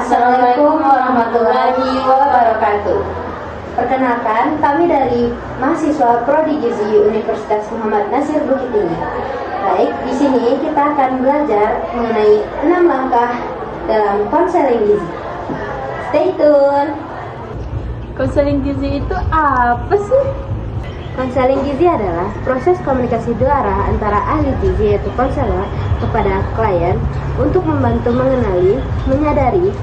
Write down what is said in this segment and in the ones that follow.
Assalamualaikum warahmatullahi wabarakatuh. Perkenalkan, kami dari mahasiswa Prodi Gizi Universitas Muhammad Nasir Bukit Tinggi. Baik, di sini kita akan belajar mengenai 6 langkah dalam konseling gizi. Stay tune. Konseling gizi itu apa sih? Konseling gizi adalah proses komunikasi dua arah antara ahli gizi yaitu konselor kepada klien untuk membantu mengenali, menyadari,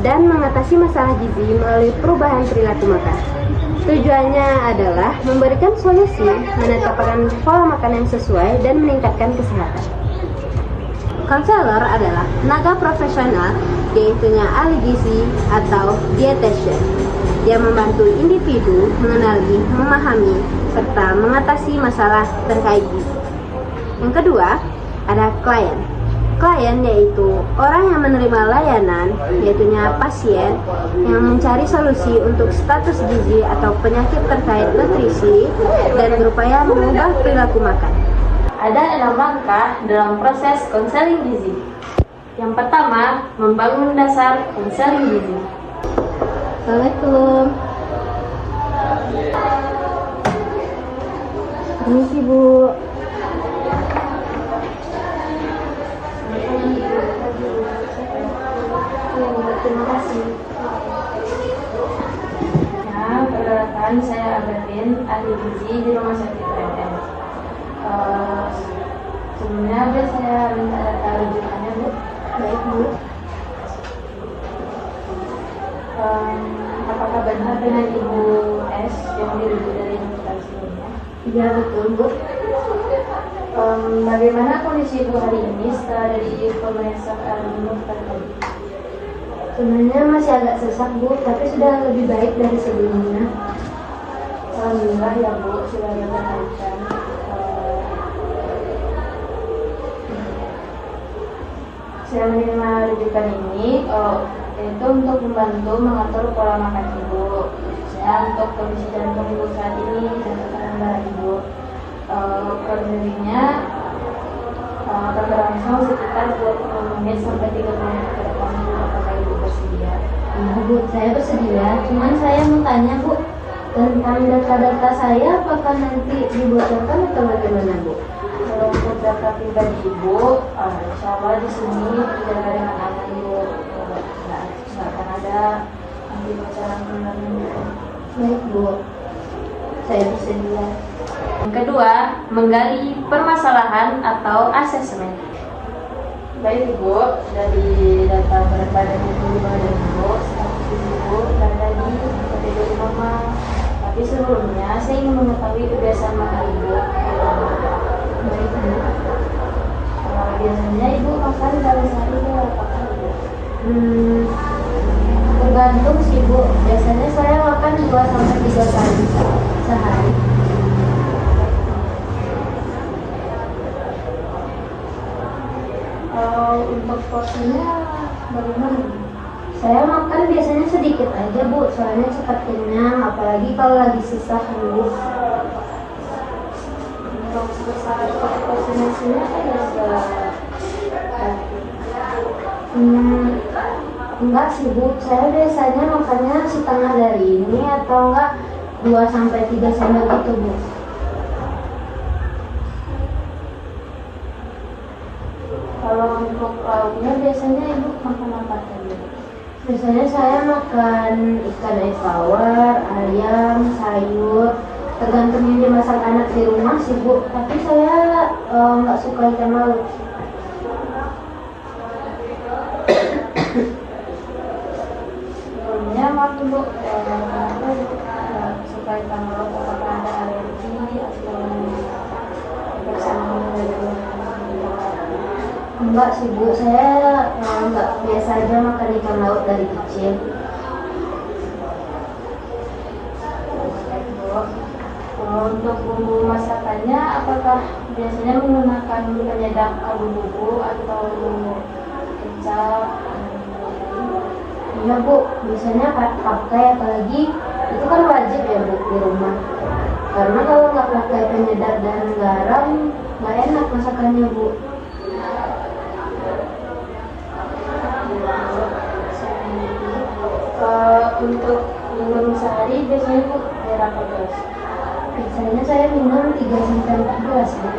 dan mengatasi masalah gizi melalui perubahan perilaku makan. Tujuannya adalah memberikan solusi, menetapkan pola makan yang sesuai, dan meningkatkan kesehatan. Konselor adalah tenaga profesional, yaitunya ahli gizi atau dietitian, yang membantu individu mengenali, memahami, serta mengatasi masalah terkait gizi. Yang kedua, ada klien. Klien yaitu orang yang menerima layanan, yaitunya pasien yang mencari solusi untuk status gizi atau penyakit terkait nutrisi dan berupaya mengubah perilaku makan. Ada 6 langkah dalam proses konseling gizi. Yang pertama, membangun dasar konseling gizi. Assalamualaikum. Permisi, Bu. Terima kasih. Nah, perkenalkan saya Abatin, ahli gizi di Rumah Sakit UNM. Sebelumnya saya minta data rujukannya, Bu. Baik, Bu. Apakah benar dengan Ibu S yang dirujuk dari hospital sebelumnya? Iya, betul, Bu. Bagaimana kondisi Ibu hari ini setelah dari pemeriksaan dokter tadi? Sebenarnya masih agak sesak, Bu, tapi sudah lebih baik dari sebelumnya. Alhamdulillah ya, Bu, sudah ada perbaikan. Saya menerima rujukan ini yaitu untuk membantu mengatur pola makan Ibu, khususnya untuk kondisi jantung Ibu saat ini dan tekanan darah Ibu. Konselingnya akan berlangsung sekitar 20 menit sampai 30 menit ke depan, Bu. Apakah Ibu bersedia? Iya, Bu, saya bersedia. Cuman saya mau tanya, Bu, tentang data-data saya, apakah nanti dibocorkan atau bagaimana, Bu? Kalau untuk data pribadi Ibu, insya Allah di sini dijaga dengan aman, Bu. Nggak akan ada nanti bocoran benar-benar. Baik, Bu. Saya bersedia. Yang kedua, menggali permasalahan atau asesmen. Baik Ibu, dari data berat badan Ibu, status Ibu berada di kategori normal. Tapi sebelumnya saya ingin mengetahui kebiasaan makan Ibu. Baik, Bu. Biasanya Ibu makan dalam sehari berapa kali? Tergantung sih, Bu. Biasanya saya makan 2-3 kali sehari. Untuk porsinya bagaimana? Saya makan biasanya sedikit aja, Bu, soalnya cepat kenyang, apalagi kalau lagi susah, Bu. Untuk besar porsinya ada Enggak sih, Bu. Saya biasanya makannya setengah dari ini atau enggak 2-3 sendok gitu, Bu. Kalau untuk lauknya biasanya Ibu makan apa tadi? Biasanya saya makan ikan air tawar, ayam, sayur, tergantung yang dimasak anak di rumah sih, Bu. Tapi saya nggak suka ikan laut. Sebelumnya waktu Bu suka ikan laut, apakah ada alergi atau kebiasaan dari Enggak sih, Bu. Saya nggak biasa aja makan ikan laut dari kecil. Untuk bumbu masakannya, apakah biasanya menggunakan penyedap kaldu bumbu atau kecap? Iya, Bu. Biasanya pakai, apalagi itu kan wajib ya, Bu, di rumah. Karena kalau nggak pakai penyedap dan garam, nggak enak masakannya, Bu. Untuk minum sehari biasanya Bu berapa gelas? Biasanya saya minum 3 sampai 4 gelas, Bu.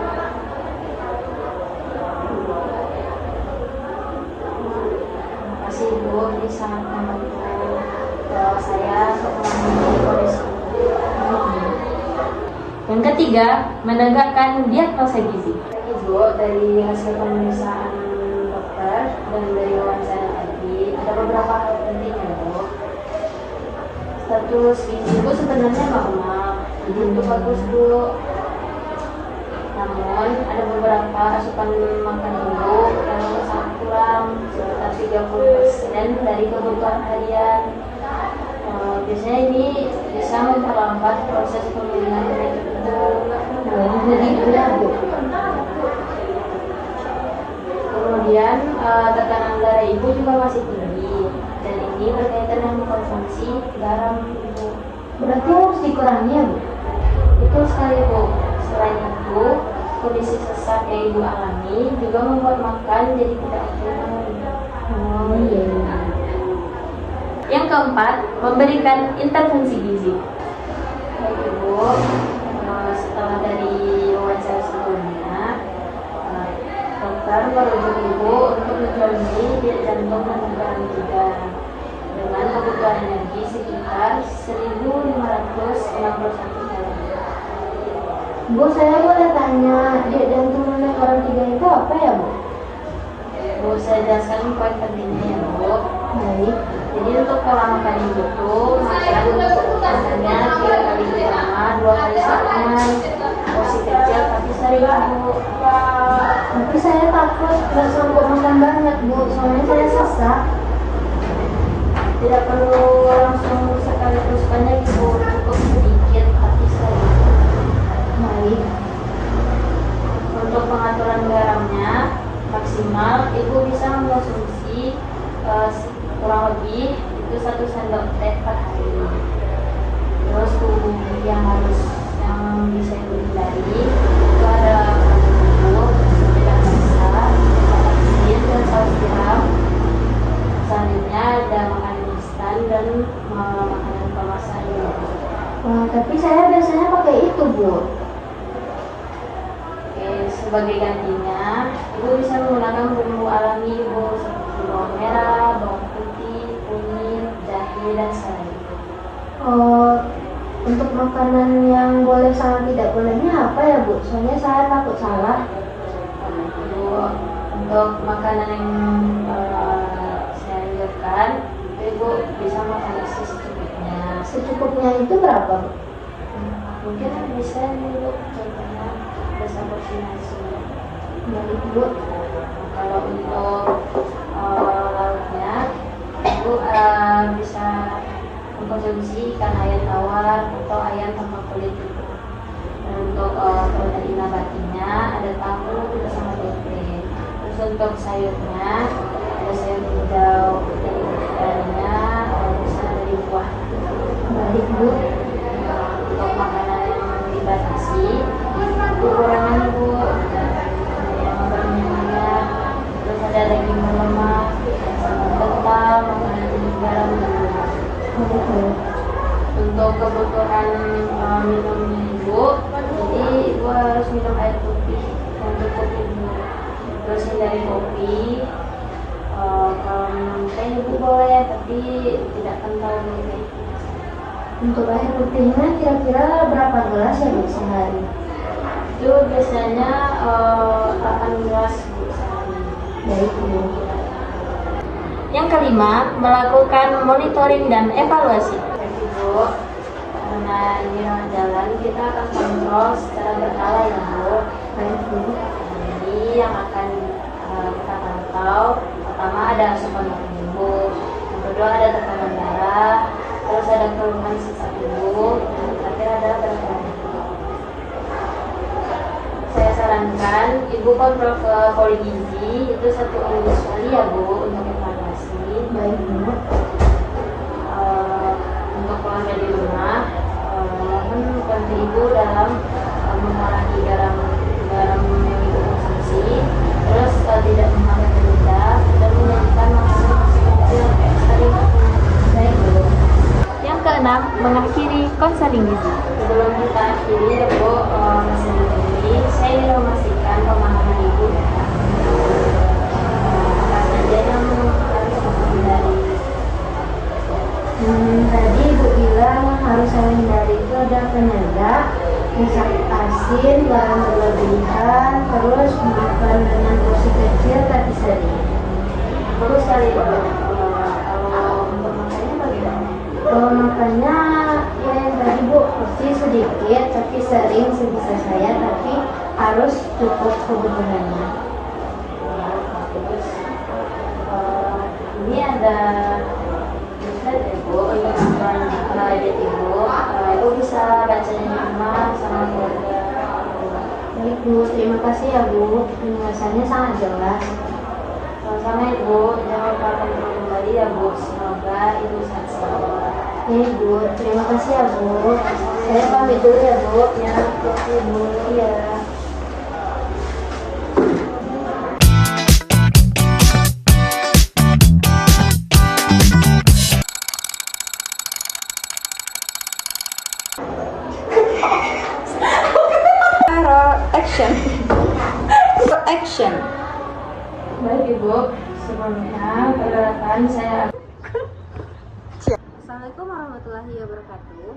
Terima kasih Bu, ini sangat membantu saya untuk menangani kondisi. Yang ketiga, menegakkan diagnosa gizi. Bu, dari hasil pemeriksaan dokter dan dari wawancara tadi, ada beberapa hal penting ya Bu. Status gizi Bu sebenarnya normal, jadi itu bagus Bu. Namun ada beberapa asupan makan Ibu yang sangat kurang, sekitar 30% dari kebutuhan harian. Biasanya ini bisa memperlambat proses pemilihan penyakit itu. Begitu ya, Bu. Kemudian tekanan darah Ibu juga masih tinggi, dan ini berkaitan dengan konsumsi garam Ibu. Berarti harus dikurangi ya, Bu? Betul sekali Bu. Selain itu, kondisi sesak yang Ibu alami juga membuat makan jadi tidak optimal. Oh iya. Yang keempat, memberikan intervensi gizi. Baik Ibu, setelah dari wawancara sebelumnya, dokter merujuk Ibu untuk menjalani diet jantung dan garam juga dengan kebutuhan energi sekitar 1.561 kalori. Bu, saya boleh tanya, diet jantung dan garam 3 itu apa ya, Bu? Bu, saya jelaskan poin pentingnya ya Bu. Baik. Jadi untuk pola makan Ibu itu makannya 3 kali pertama, 2 kali serangan, porsi kecil tapi sering Bu. Tapi saya takut nggak sanggup makan banyak, Bu. Soalnya saya sesak. Tidak perlu langsung sekaligus banyak Ibu, cukup sedikit tapi sering. Baik. Untuk pengaturan garamnya maksimal Ibu bisa mengkonsumsi kurang lebih itu 1 sendok teh per hari. Terus yang bisa Ibu hindari itu ada bubuk, tidak rasa, asin dan saus tiram. Selanjutnya ada makanan instan dan makanan kemasan. Wah, tapi saya biasanya pakai itu, Bu. Oke, sebagai gantinya, Ibu bisa menggunakan bumbu alami Ibu seperti bawang merah, bawang putih, kunyit, jahe, dan serai. Untuk makanan yang boleh sama tidak bolehnya apa ya, Bu? Soalnya saya takut salah. Ibu, untuk makanan yang saya anjurkan, Ibu bisa makan isi secukupnya. Secukupnya itu berapa, Bu? Mungkin bisa Ibu contohnya bisa porsi nasi. Baik, Bu. Kalau untuk lauknya, Ibu bisa mengkonsumsi ikan ayam tawar atau ayam tanpa kulit itu. Dan untuk protein nabatinya ada tahu bersama tempe. Terus untuk sayurnya ada sayur hijau, dan ikannya bisa dari buah. Baik, Bu. Untuk makanan yang dibatasi, kurangan Bu, yang berminyak, terus ada daging berlemak, santan kental, makanan tinggi garam dan lemak. Untuk kebutuhan minumnya Ibu, jadi Ibu harus minum air putih yang cukup Ibu. Terus hindari kopi. Kalau minum teh Ibu boleh, tapi tidak kental Bu. Untuk air putihnya kira-kira berapa gelas ya, Bu, sehari? Itu biasanya 8 gelas Bu sehari. Baik, Bu. Yang kelima, melakukan monitoring dan evaluasi. Jadi Bu, karena ini rawat jalan, kita akan kontrol secara berkala ya Bu. Baik, Bu. Jadi yang akan kita pantau, pertama ada asupan makan Ibu, yang kedua ada tekanan darah, terus ada keluhan sesak Ibu, dan terakhir ada berat badan. Saya sarankan Ibu kontrol ke poligizi itu 1 minggu sekali ya Bu untuk evaluasi. Baik, Bu. Untuk keluarga di rumah, mohon bantu Ibu dalam mengurangi garam yang Ibu konsumsi, terus tidak memakai penyedap dan menyiapkan makanan kecil kayak sering. Baik, Bu. mengakhiri konseling gizi. Sebelum kita akhiri ya Bu, konseling gizi, saya ingin memastikan pemahaman Ibu ya. Apa saja yang harus dihindari? Tadi Ibu bilang yang harus saya hindari itu ada penyedap, minyak asin, garam berlebihan, terus makan dengan porsi kecil tapi sering. Bagus sekali Bu. Kalau untuk makannya bagaimana? Kalau makannya ya yang tadi Bu, porsi sedikit tapi sering sebisa saya, tapi harus cukup kebutuhannya. Terus ini ada slide ya Bu, ini asupan diet Ibu. Ibu bisa bacanya di rumah sama keluarga. Baik Bu, terima kasih ya Bu, penjelasannya sangat jelas. Sama-sama Ibu, jangan lupa bertemu kembali ya Bu. Semoga Ibu sehat selalu. Oke Bu, terima kasih ya Bu. Saya pamit dulu ya Bu. Ya, oke Bu. Iya. Action. Baik Ibu, sebelumnya perkenalkan saya. Assalamualaikum warahmatullahi wabarakatuh.